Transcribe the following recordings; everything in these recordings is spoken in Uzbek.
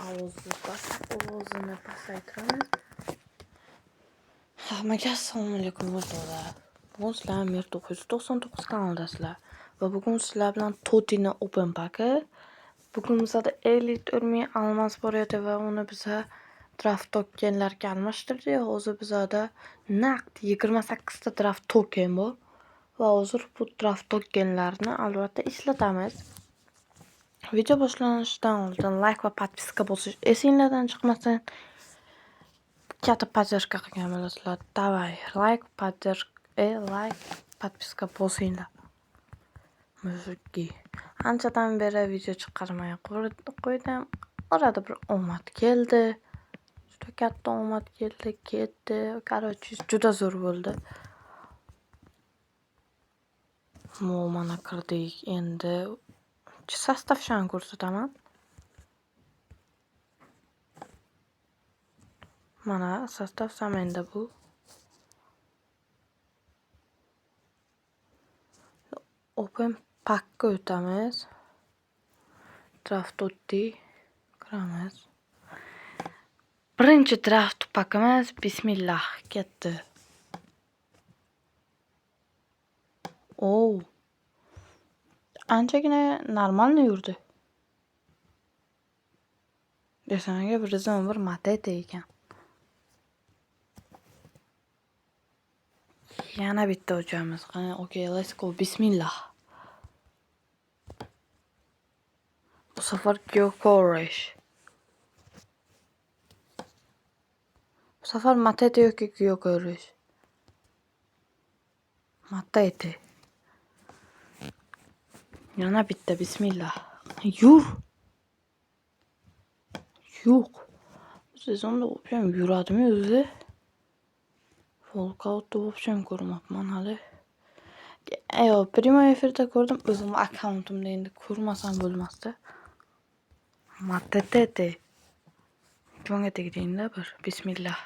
ovozini pasaytiramiz. Hammaga assalomu alaykum do'stlar. Bugun sizlar Mir 999 kanaldasizlar va bugun sizlar bilan Totini Open Pack'i. Bugun bizda Elite Urmi almas bor edi va uni biza draft tokenlarga almashtirdi. Hozir bizda naqd 28 ta draft token bor va hozir bu draft tokenlarni albatta ishlatamiz. Video boshlanishidan oldin like va podpiska bosish esinglardan chiqmasin. Katta поддержка qilgan bo'lasizlar. Davay, like, podpiska bosinglar. Muziki. Anchadan beri video chiqarmay qo'ydim. Orada bir omad keldi. Juda katta omad ketdi. Короче, juda zo'r bo'ldi. Mana kirdik. Endi sostavshani ko'rsataman. Mana sostav samenda bu. Open packga o'tamiz. Draft o'tdi. Kiramiz. Birinchi draft packimiz bismillah ketdi. Anchagina normalni yurdi. Desanga birizdan bir matete ekan. Yana bitta o'chamiz. Okay, let's go. Bismillah. Bu safar Gyokorish. Bu safar matete yoki Gyokorish. Matete. Yana bitta bismillah. Yur. Yo'q. Sezonda o'psam yuradimi o'zi? Volkout'da o'psam ko'rmabman hali. Primo efirda ko'rdim, o'zim akkauntimda endi ko'rmasam bo'lmasdi. Matete. Jonga tegdingda bir bismillah.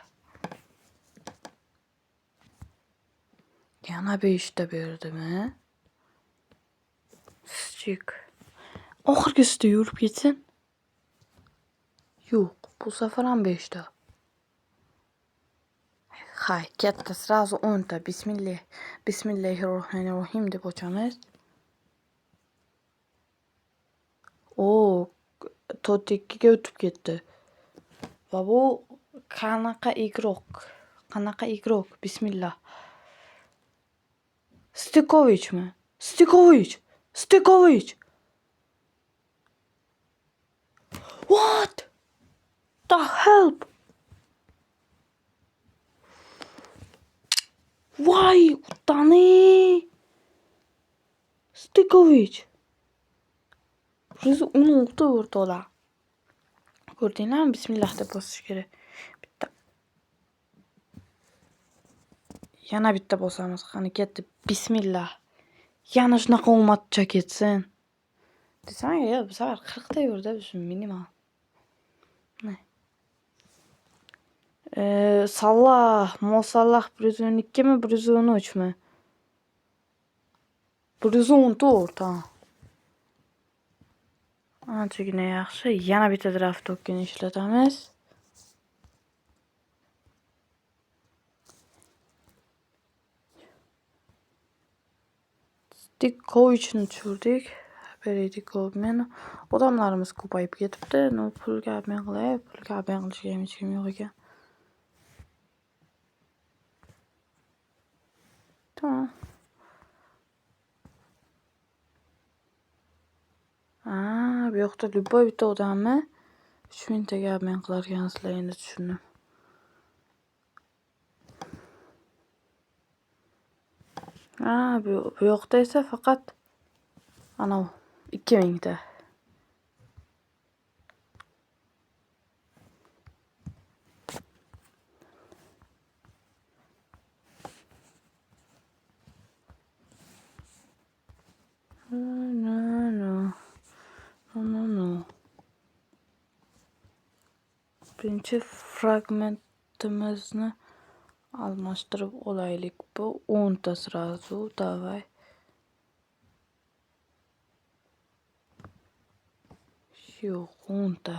Yana 5 ta berdimi? Chik. Oxirgisida yurib ketsin. Yo'q, bu safar ham 5 ta. Hay, katta sразу 10 ta. Bismillah. Bismillahirrohmanirrohim deb ochamiz. To'rtga o'tib ketdi. Va bu qanaqa igrok? Bismillah. Stikovichmi? Stikovich. What? The help? Vay, utani. Stikovich. Burası 16 o'rtoqlar. Ko'rdinglarmi? Bismillah deb bosish kerak. Bitta. Yana bitta bosamiz. Qani ketdi. Bismillah. Yana shunaqa omadcha ketsin. Desam, bu safar 40 ta yurdi, shu minimal. Salah, Mo Salah 112 mi, 113 mi? 114 ha. Anchagina yaxshi. Yana bitta draft token ishlatamiz. Stikovichni tushirdik. Berdik obmen. Odamlarimiz ko'payib ketibdi. Pulga obmen qilay. Pulga obmen qilishga hech kim yo'q ekan. Tamam. Bu yoqda любой bitta odamni 3000 taga obmen qilar ekansizlar, endi tushundim. Bu yoqda esa faqat ana 2000 ta. No. Birinchi fragmentimizni almashtirib olaylik. Bu 10 ta sразу, davay. Yo'q, 10 ta.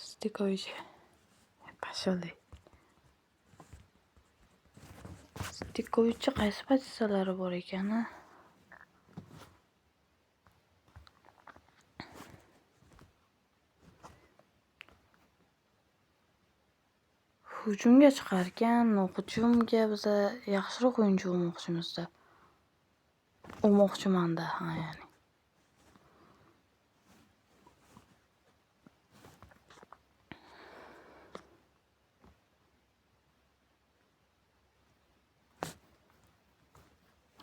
Stikovichi. Pasholi. Stikovichi qaysi pozitsiyalari bor ekani? Hujumga chiqargan, hujumga biza yaxshiroq o'yinchi bo'lmoqchimizda. O'moqchimanda, ya'ni.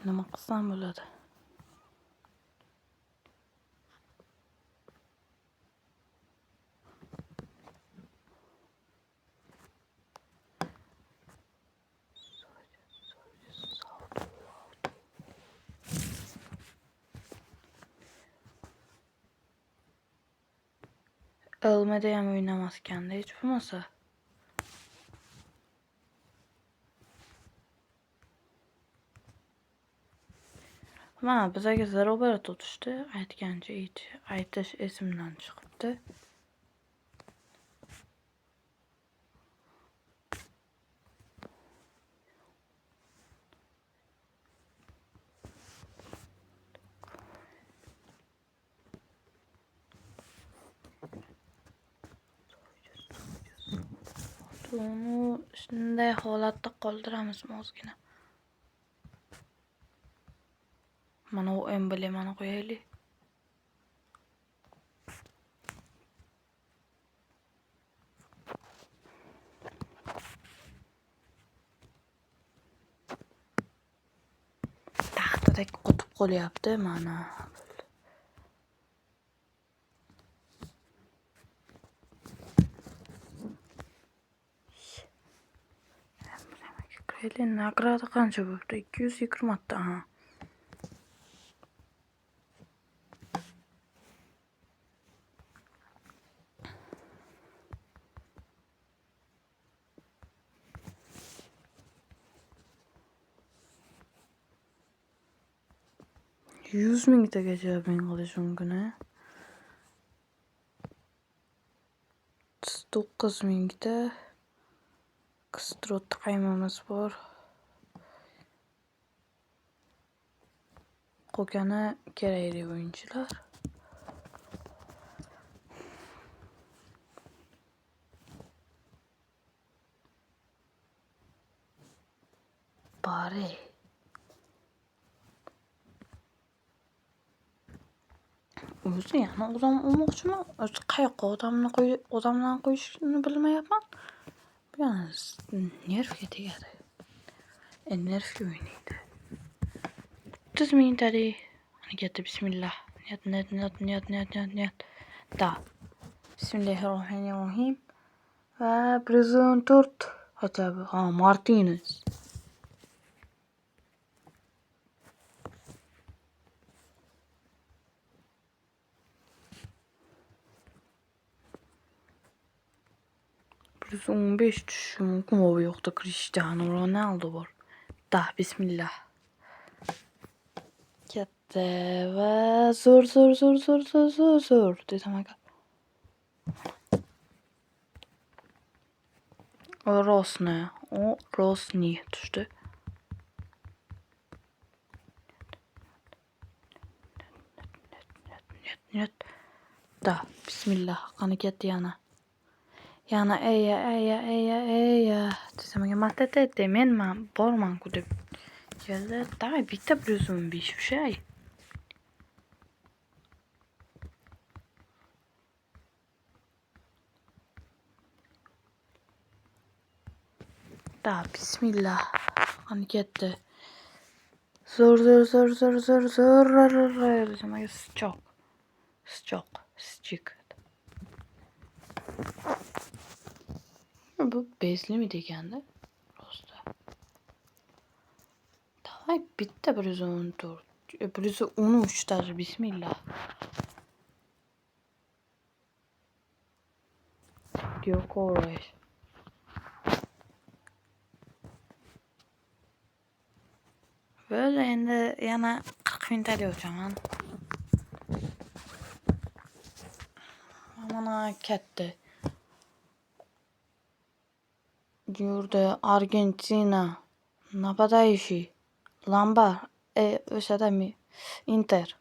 Nima qilsam bo'ladi? Almada ham o'ynamasganda hech bo'lmasa. Mana bizga zarobat o'tishdi, aytgancha aytish esimdan chiqibdi. Uni shunday holatda qoldiramizmi ozgina? Mana u emblemani qo'yaylik. Taxtadek qotib qolyapti mana. Krelin nagrada qancha bo'ldi? 220 ta. Yüz mingtagacha men qilish mumkin. 9 mingta Kstrot qaymamiz bor. Qolgani kerakli o'yinchilar. Bari o'zi yana odam olmoqchimi? Qayoqqa odamdan qo'yishni bilmayapman. Bu yana nervga tegadi. Nervga o'ynaydi. 30 mingtalik. Harakati bismillah. Niyat. Da. Bismillahirrohmanirrohim. Va Brizon 4 hajabi. Martinez. Plus 15 tushishi mumkin. Bu yoqda Cristiano Ronaldo bor. Da, bismillah. Katta va zo'r desam aka. Rosni tushdi. Niyat. Da, bismillah. Qani ketdi yana. Yana eya. Desam aka, matata men borman-ku deb. Keldi. Davay bitta plus 15 ushay. Da, bismillah. Qani ketdi. Zo'r. Desam aka, Schik. Bu bezlimi deganda rosta. Davay bitta 114. 113 ta bismillah. Gyökeres. Böyle endi yana 40 mingtalik o'chaman. Mana ketdi. yurdi Argentina. Napadaющий. Lambar. O'shada Inter.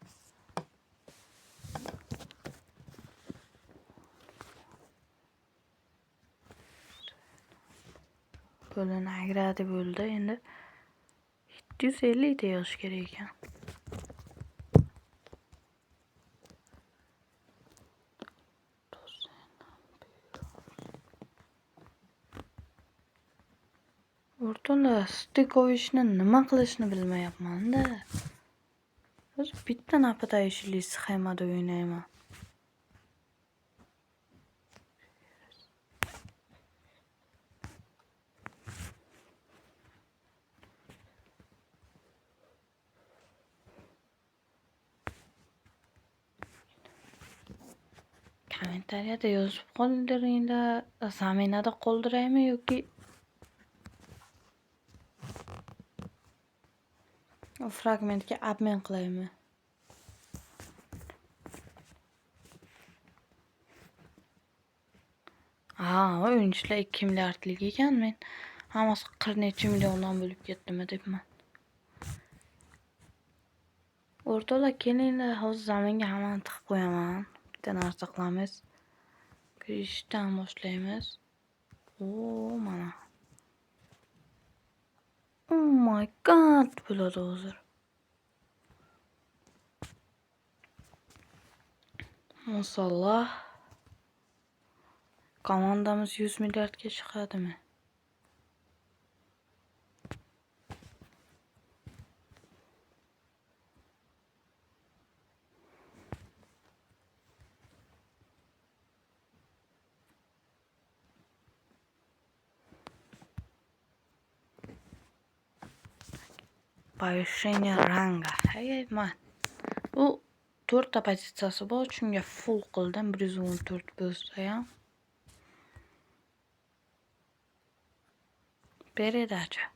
Bo'lini agradi bo'ldi. Endi 750 ta yozish kerak ekan. O'rtoqlar, Stikovichni nima qilishni bilmayapman-da. O'zi bitta napadaющий sxemada o'ynayman. Kommentariyada yozib qoldiringlar. Zaminada qoldiraymi yoki fragmentga obmen qilaymi? O'yinchilar 2 milliardlik ekan. Men hammasi 40 necha milliondan bo'lib ketdimi debman. O'rtoqlar, kelinglar, hozir zaminga hammani tiqib qo'yaman. Bitta narsa qilamiz. Kirishdan boshlaymiz. Mana. Oh my god, bo'ladi hozir. Masallah. Komandamiz 100 milliardga chiqadimi? Повышение ранга. Man. U 4 ta pozitsiyasi bor, shunga full qildim. 114 bo'lsa ham. Передача.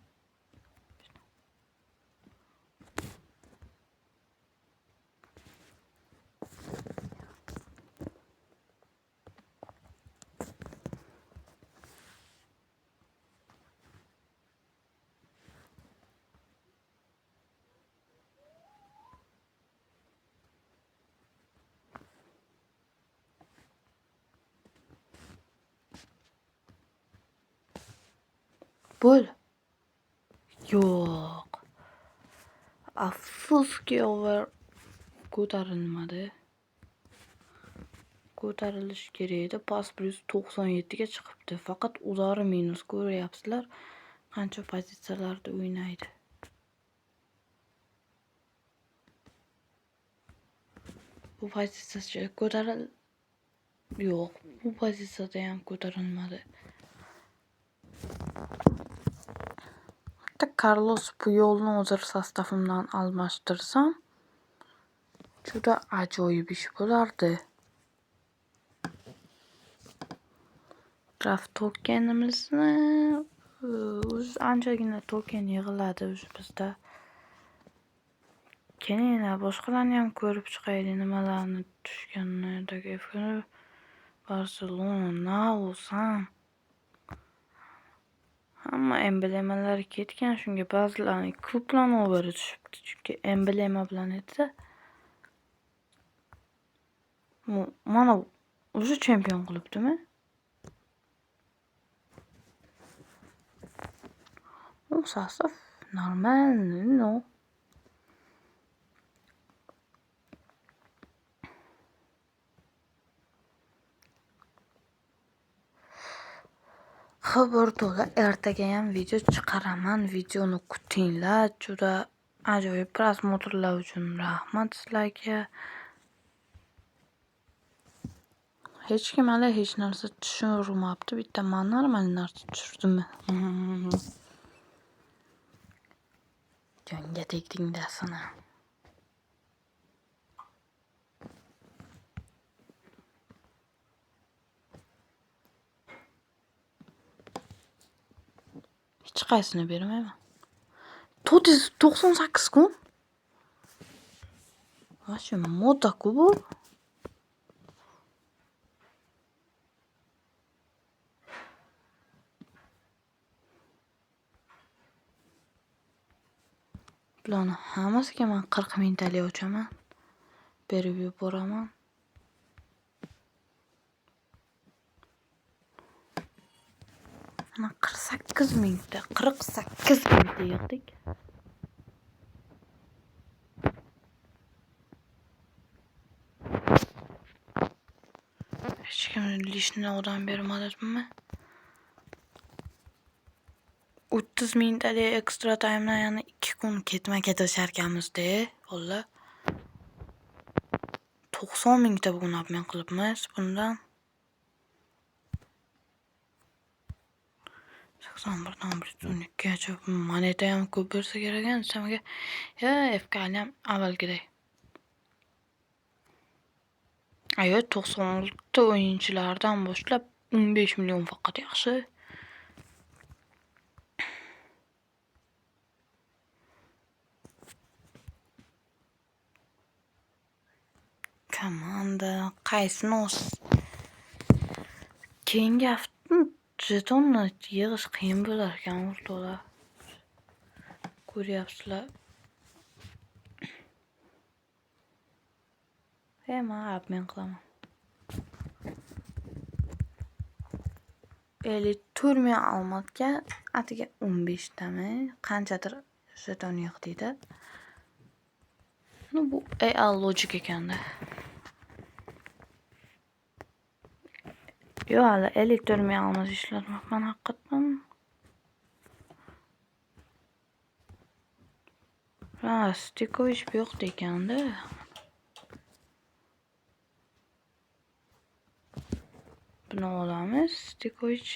Bo'l. Yo'q. Afsuski over ko'tarilmadi. Ko'tarilish kerak edi. Pas +97 ga chiqibdi. Faqat udari minus ko'ryapsizlar. Qancha pozitsiyalarda o'ynaydi. Bu pozitsiyada yo'q. Bu pozitsiyada ham ko'tarilmadi. Carlos Puyolni hozir sostavimdan almashtirsam, juda ajoyib ish bo'lardi. Draft tokenimizni o'zi anchagina token yig'iladi bizda. Kelinglar, boshqalarni ham ko'rib chiqaylik, nimalarni tushganidagi Barselona, Nausan. Hamma emblemalar ketgan, shunga ba'zilarning klublarni overi tushibdi. Chunki emblema bilan etsa, mana o'zi chempion qilibdimi? U sostav normalniy, no. Xabar to'la ertaga ham video chiqaraman. Videoni kutinglar. Juda ajoyib prosmotrlar uchun rahmat sizlarga. Hech kim hali hech narsa tushunmabdi. Bitta men normal narsa tushundim. Jonga tegdingda sana. Hech qaysini bermayman. 98 kun. Vashi moda-ku bu. Bularni hammasiga men 40 mingtalik ochaman. Berib yuboraman. Mana 48 mingta yig'dik. Hech kim lishni odam bermadimi? 30 mingtalik ekstra time'dan yana 2 kun ketma-ket isharkanmiz-da, o'g'illar. 90 mingta bugun obmen qilibmiz bundan. 81 dan 112gacha moneta ham ko'p bersa kerak ekan. Samaga FK'ni ham avvalgidek. Ayo 96 o'yinchilardan boshlab 15 million faqat yaxshi. Komanda qaysini keyingi hafta jetonni yig'ish qiyin bo'lar ekan o'rtoqlar. Ko'ryapsizlar. Men obmen qilaman. 54 ming almatga atiga 15 tami qanchadir jeton yig'diydi. Bu AI logic ekanda. Yo, hali 54 ming almas ishlatmoqman haqiqatan. Stikovich yo'q ekanda. Buni olamiz, Stikovich.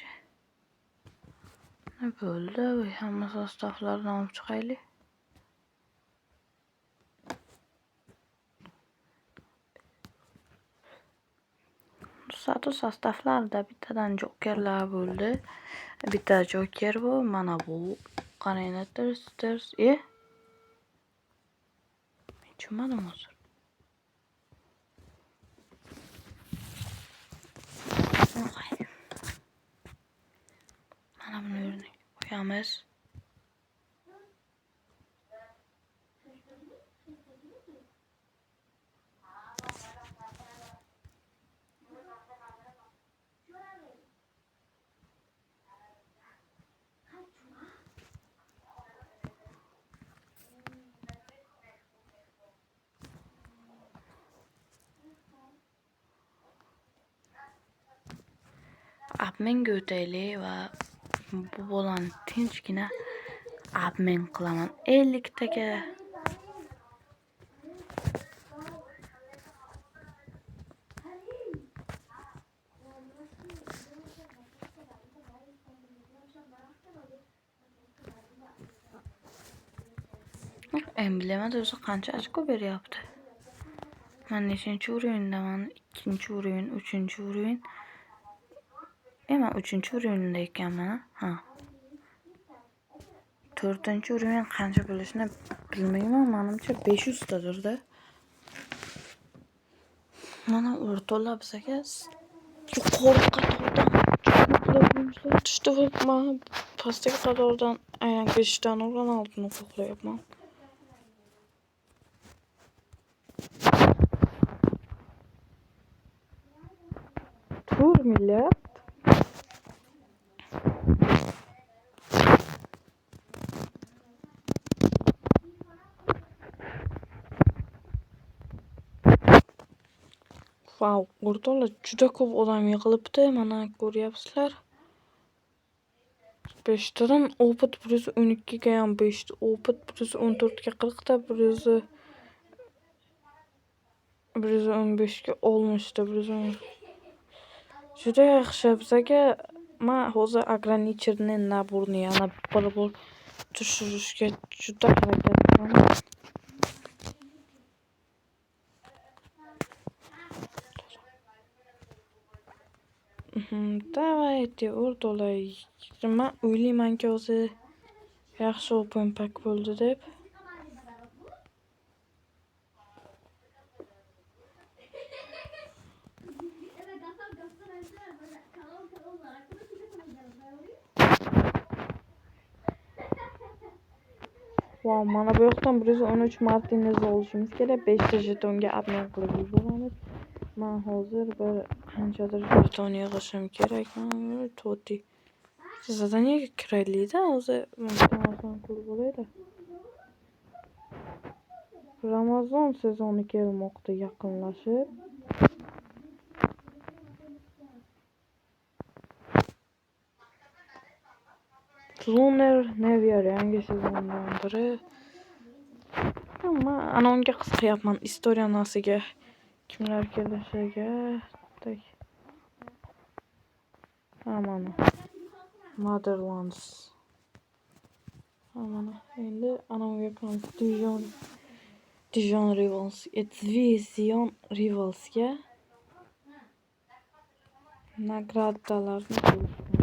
Ne bo'ldi? Hamma sostavlardan olib chiqaylik. Satu sostavlarda bittadan jokerlar bo'ldi. Bitta joker bu, mana bu. Qaranglar, ters. Tushunmadim hozir. Mana buni o'rniga qo'yamiz. Obmenga o'taylik va bu bolani tinchgina obmen qilaman 50 taga. Emblemada o'zi qancha ochko beryapti? Men nechinchi o'rindaman? 2-o'rin, 3-o'rin. Men 3-o'rinda ekanman. Ha. 4-o'rin qancha bo'lishini bilmayman. Menimcha 500 tadir-da. Mana o'rtoqlar bizga yuqori qatordan tushdi va men pastki qatordan aynan Cristiano Ronaldoni qo'g'layapman. $4 milliard. Wow, o'rtoqlar juda ko'p odam yig'ilibdi, mana ko'ryapsizlar. 5 tadan opit 112 ga ham 5 ta, opit 114 ga 40 ta, 115 ga 60 ta, juda yaxshi. Bizga men hozir ограниченный naborni yana bir bor tushirishga juda harakat qilaman. Davayte o'rtoqlar, men o'ylaymanki hozir yaxshi open pack bo'ldi deb. Wow, mana bu yoqdan 113 Martinez olishimiz kerak. 5 ta jetonga obmen qilib yuboramiz. Men hozir bir qanchadir jeton yig'ishim kerak. Mana Totti. Zadaniyaga kiraylik-da, o'zi oson qilib bo'laydi. Ramazon sezoni kelmoqda yaqinlashib. Lunar Neviar yangi sezondan biri. Ama ana unga qiziqyapman istoriyasiga. Kimlar kelishiga. Mana. Motherlands. Mana endi ana unga qilamiz. Dijon Rivals. Division Rivalsga nagradalarni qo'yishgan.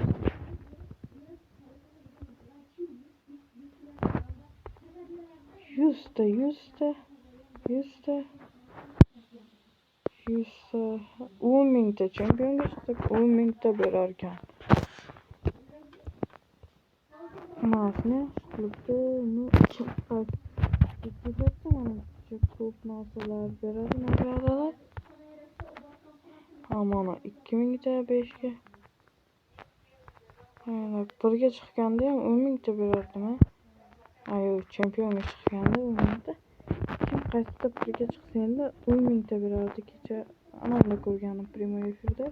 10 mingta chempionga chiqsak 10 mingta berar ekan. Masni qilibdi, uni kim qilibdi? Mana ko'p narsalar beradi nagradalar. Mana 2000 ta 5 ga. Mana birga chiqqanda ham 10 mingta berardimi? Ayo, chempionga chiqqanda 10 mingta. Kim qaysi birga chiqsa endi 10 mingta berardi kecha. Anamda ko'rganim prямой efirda.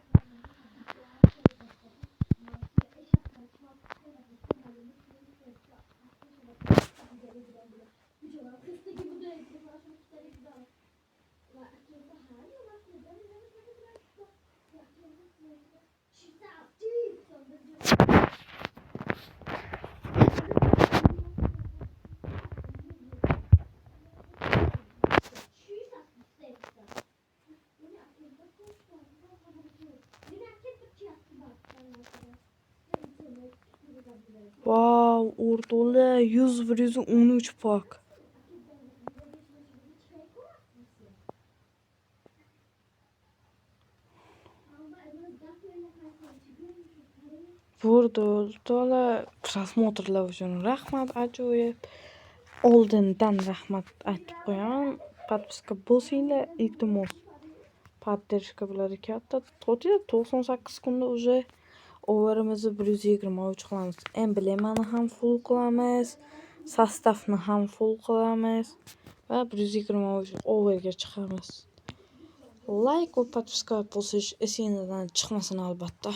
Wow, o'rtoqlar 100/113 pak. O'rtoqlar prosmotrlar uchun rahmat, ajoyib. Oldindan rahmat aytib qo'yaman. Podpiska bosinglar, iltimos. Поддержка bo'ladi katta. To'g'ri 98 kunda уже overimizni 123 qilamiz. Emblemani ham full qilamiz, sostavni ham full qilamiz va 123 overga chiqamiz. Like va podpiska bosish esingizdan chiqmasin albatta.